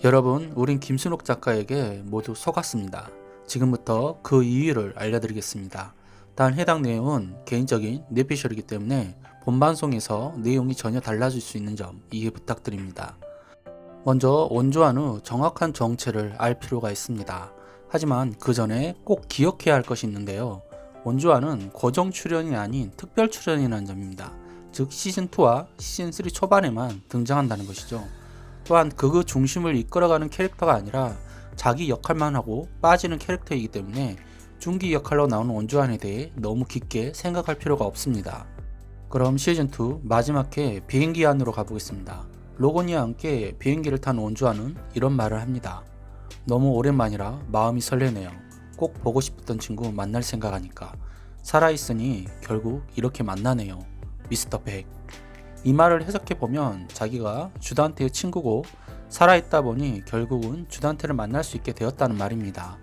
여러분, 우린 김순옥 작가에게 모두 속았습니다. 지금부터 그 이유를 알려드리겠습니다. 단 해당 내용은 개인적인 뇌피셜이기 때문에 본방송에서 내용이 전혀 달라질 수 있는 점 이해 부탁드립니다. 먼저 원조한 후 정확한 정체를 알 필요가 있습니다. 하지만 그 전에 꼭 기억해야 할 것이 있는데요. 원조한은 고정 출연이 아닌 특별 출연이라는 점입니다. 즉 시즌2와 시즌3 초반에만 등장한다는 것이죠. 또한 극의 중심을 이끌어가는 캐릭터가 아니라 자기 역할만 하고 빠지는 캐릭터이기 때문에 중기 역할로 나오는 원조한에 대해 너무 깊게 생각할 필요가 없습니다. 그럼 시즌2 마지막 회 비행기 안으로 가보겠습니다. 로건이와 함께 비행기를 탄 원조한은 이런 말을 합니다. 너무 오랜만이라 마음이 설레네요. 꼭 보고 싶었던 친구 만날 생각하니까 살아있으니 결국 이렇게 만나네요. 미스터 백. 이 말을 해석해보면 자기가 주단태의 친구고 살아있다 보니 결국은 주단태를 만날 수 있게 되었다는 말입니다.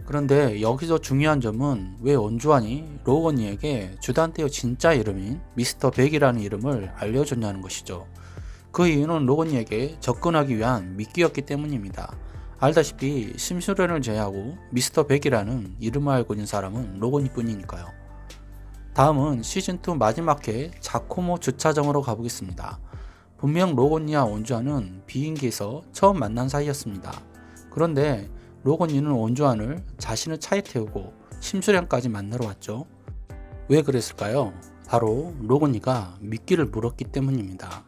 그런데 여기서 중요한 점은 왜 원조한이 로건이에게 주단태의 진짜 이름인 미스터 백이라는 이름을 알려줬냐는 것이죠. 그 이유는 로건이에게 접근하기 위한 미끼였기 때문입니다. 알다시피 심수련을 제외하고 미스터 백이라는 이름을 알고 있는 사람은 로건이 뿐이니까요. 다음은 시즌2 마지막 회 자코모 주차장으로 가보겠습니다. 분명 로건이와 원조한은 비행기에서 처음 만난 사이였습니다. 그런데 로건이는 원조한을 자신의 차에 태우고 심수련까지 만나러 왔죠. 왜 그랬을까요? 바로 로건이가 미끼를 물었기 때문입니다.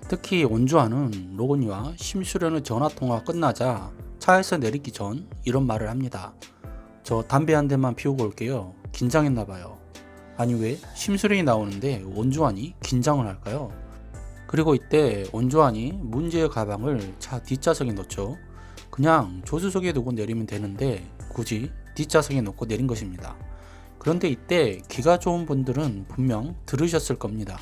특히 원조한은 로건이와 심수련의 전화통화가 끝나자 차에서 내리기 전 이런 말을 합니다. 저 담배 한 대만 피우고 올게요. 긴장했나봐요. 아니 왜 심수련이 나오는데 원조한이 긴장을 할까요? 그리고 이때 원조한이 문제의 가방을 차 뒷좌석에 넣죠. 그냥 조수석에 두고 내리면 되는데 굳이 뒷좌석에 놓고 내린 것입니다. 그런데 이때 귀가 좋은 분들은 분명 들으셨을 겁니다.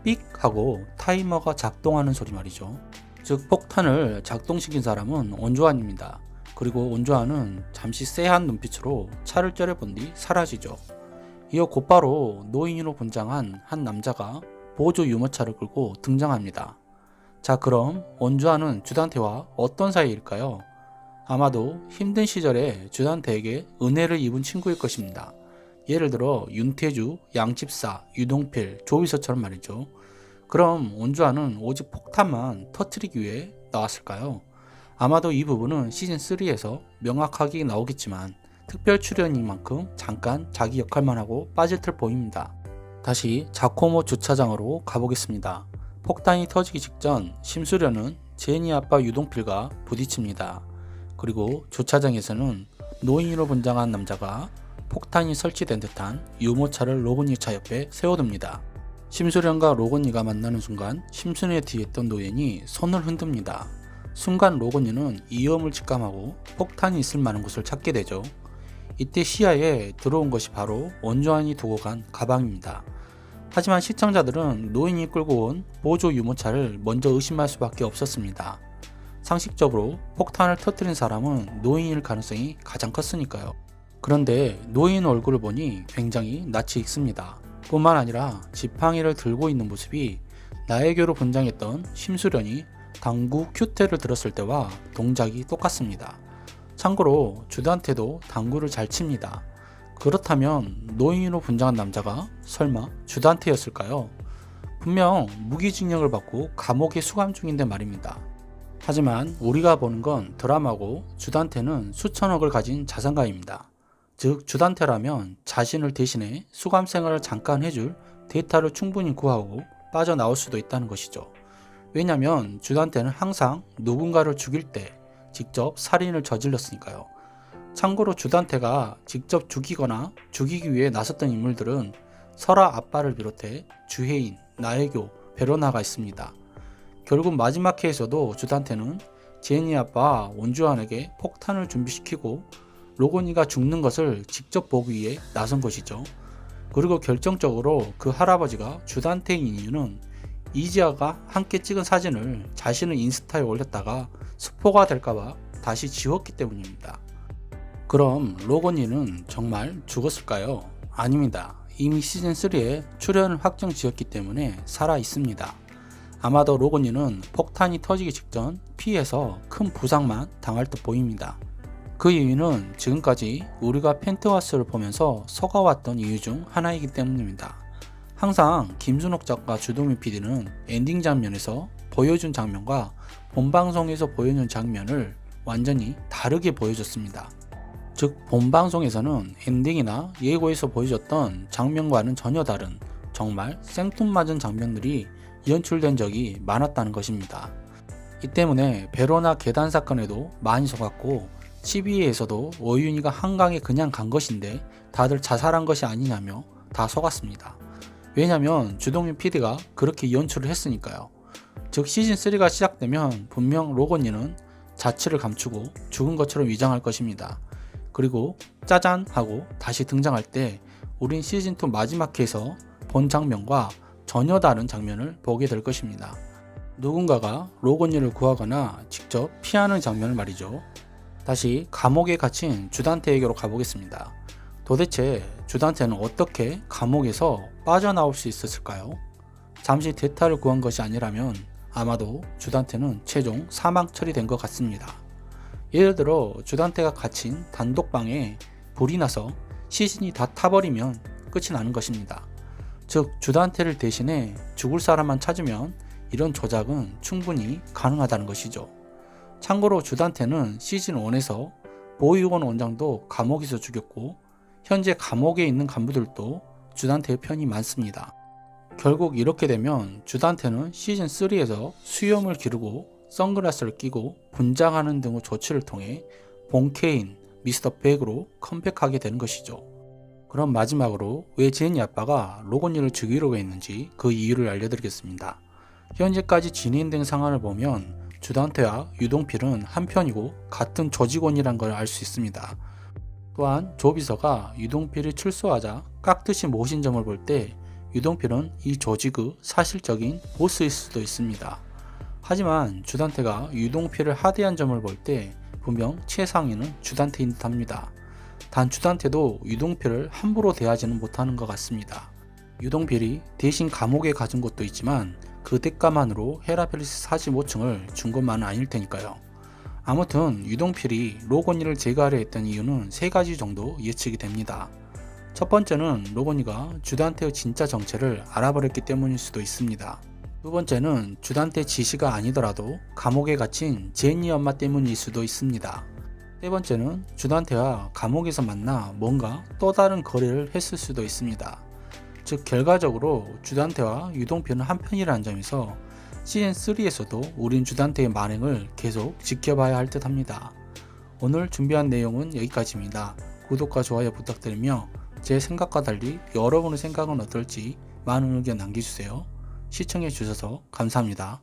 삑 하고 타이머가 작동하는 소리 말이죠. 즉 폭탄을 작동시킨 사람은 원조한입니다. 그리고 원조한은 잠시 쎄한 눈빛으로 차를 째려본 뒤 사라지죠. 이어 곧바로 노인으로 분장한 한 남자가 보조 유모차를 끌고 등장합니다. 자, 그럼 원조한은 주단태와 어떤 사이일까요? 아마도 힘든 시절에 주단태에게 은혜를 입은 친구일 것입니다. 예를 들어 윤태주, 양집사, 유동필, 조비서처럼 말이죠. 그럼 원조한은 오직 폭탄만 터뜨리기 위해 나왔을까요? 아마도 이 부분은 시즌3에서 명확하게 나오겠지만 특별 출연인 만큼 잠깐 자기 역할만 하고 빠질 듯 보입니다. 다시 자코모 주차장으로 가보겠습니다. 폭탄이 터지기 직전 심수련은 제니 아빠 유동필과 부딪힙니다. 그리고 주차장에서는 노인으로 분장한 남자가 폭탄이 설치된 듯한 유모차를 로건이 차 옆에 세워둡니다. 심수련과 로건이가 만나는 순간 심수련의 뒤에 있던 노인이 손을 흔듭니다. 순간 로건이는 위험을 직감하고 폭탄이 있을 만한 곳을 찾게 되죠. 이때 시야에 들어온 것이 바로 원조한이 두고 간 가방입니다. 하지만 시청자들은 노인이 끌고 온 보조 유모차를 먼저 의심할 수밖에 없었습니다. 상식적으로 폭탄을 터뜨린 사람은 노인일 가능성이 가장 컸으니까요. 그런데 노인 얼굴을 보니 굉장히 낯이 익습니다. 뿐만 아니라 지팡이를 들고 있는 모습이 나에게로 분장했던 심수련이 당구 큐테를 들었을 때와 동작이 똑같습니다. 참고로 주단태도 당구를 잘 칩니다. 그렇다면 노인으로 분장한 남자가 설마 주단태였을까요? 분명 무기징역을 받고 감옥에 수감 중인데 말입니다. 하지만 우리가 보는 건 드라마고 주단태는 수천억을 가진 자산가입니다. 즉 주단태라면 자신을 대신해 수감 생활을 잠깐 해줄 데이터를 충분히 구하고 빠져나올 수도 있다는 것이죠. 왜냐면 주단태는 항상 누군가를 죽일 때 직접 살인을 저질렀으니까요. 참고로 주단태가 직접 죽이거나 죽이기 위해 나섰던 인물들은 설아 아빠를 비롯해 주혜인, 나혜교, 베로나가 있습니다. 결국 마지막 회에서도 주단태는 제니 아빠 원조한에게 폭탄을 준비시키고 로건이가 죽는 것을 직접 보기 위해 나선 것이죠. 그리고 결정적으로 그 할아버지가 주단태인 이유는 이지아가 함께 찍은 사진을 자신의 인스타에 올렸다가 스포가 될까봐 다시 지웠기 때문입니다. 그럼 로건이는 정말 죽었을까요? 아닙니다. 이미 시즌3에 출연을 확정 지었기 때문에 살아 있습니다. 아마도 로건이는 폭탄이 터지기 직전 피해서 큰 부상만 당할 듯 보입니다. 그 이유는 지금까지 우리가 펜트하우스를 보면서 속아왔던 이유 중 하나이기 때문입니다. 항상 김순옥 작가 주동민 PD는 엔딩 장면에서 보여준 장면과 본방송에서 보여준 장면을 완전히 다르게 보여줬습니다. 즉 본방송에서는 엔딩이나 예고에서 보여줬던 장면과는 전혀 다른 정말 생뚱맞은 장면들이 연출된 적이 많았다는 것입니다. 이 때문에 베로나 계단 사건에도 많이 속았고 12회에서도 오윤희가 한강에 그냥 간 것인데 다들 자살한 것이 아니냐며 다 속았습니다. 왜냐면 주동민 PD가 그렇게 연출을 했으니까요. 즉 시즌3가 시작되면 분명 로건이는 자취를 감추고 죽은 것처럼 위장할 것입니다. 그리고 짜잔 하고 다시 등장할 때 우린 시즌2 마지막 회에서 본 장면과 전혀 다른 장면을 보게 될 것입니다. 누군가가 로건이를 구하거나 직접 피하는 장면을 말이죠. 다시 감옥에 갇힌 주단태에게로 가보겠습니다. 도대체 주단태는 어떻게 감옥에서 빠져나올 수 있었을까요? 잠시 대타를 구한 것이 아니라면 아마도 주단태는 최종 사망 처리된 것 같습니다. 예를 들어 주단태가 갇힌 단독방에 불이 나서 시신이 다 타버리면 끝이 나는 것입니다. 즉 주단태를 대신해 죽을 사람만 찾으면 이런 조작은 충분히 가능하다는 것이죠. 참고로 주단태는 시즌1에서 보이건 원장도 감옥에서 죽였고 현재 감옥에 있는 간부들도 주단태의 편이 많습니다. 결국 이렇게 되면 주단태는 시즌3에서 수염을 기르고 선글라스를 끼고 분장하는 등의 조치를 통해 본캐인 미스터 백으로 컴백하게 되는 것이죠. 그럼 마지막으로 왜 제니 아빠가 로건이를 죽이려고 했는지 그 이유를 알려드리겠습니다. 현재까지 진행된 상황을 보면 주단태와 유동필은 한편이고 같은 조직원이란 걸 알 수 있습니다. 또한 조비서가 유동필이 출소하자 깍듯이 모신 점을 볼 때 유동필은 이 조직의 사실적인 보스일 수도 있습니다. 하지만 주단태가 유동필을 하대한 점을 볼 때 분명 최상위는 주단태인 듯 합니다. 단 주단태도 유동필을 함부로 대하지는 못하는 것 같습니다. 유동필이 대신 감옥에 가진 것도 있지만 그 대가만으로 헤라펠리스 45층을 준 것만은 아닐 테니까요. 아무튼 유동필이 로건이를 제거하려 했던 이유는 3가지 정도 예측이 됩니다. 첫 번째는 로건이가 주단태의 진짜 정체를 알아버렸기 때문일 수도 있습니다. 두 번째는 주단태 지시가 아니더라도 감옥에 갇힌 제니 엄마 때문일 수도 있습니다. 세 번째는 주단태와 감옥에서 만나 뭔가 또 다른 거래를 했을 수도 있습니다. 즉 결과적으로 주단태와 유동필은 한편이라는 점에서 시즌3에서도 우린 주단태의 만행을 계속 지켜봐야 할 듯 합니다. 오늘 준비한 내용은 여기까지입니다. 구독과 좋아요 부탁드리며 제 생각과 달리 여러분의 생각은 어떨지 많은 의견 남겨주세요. 시청해주셔서 감사합니다.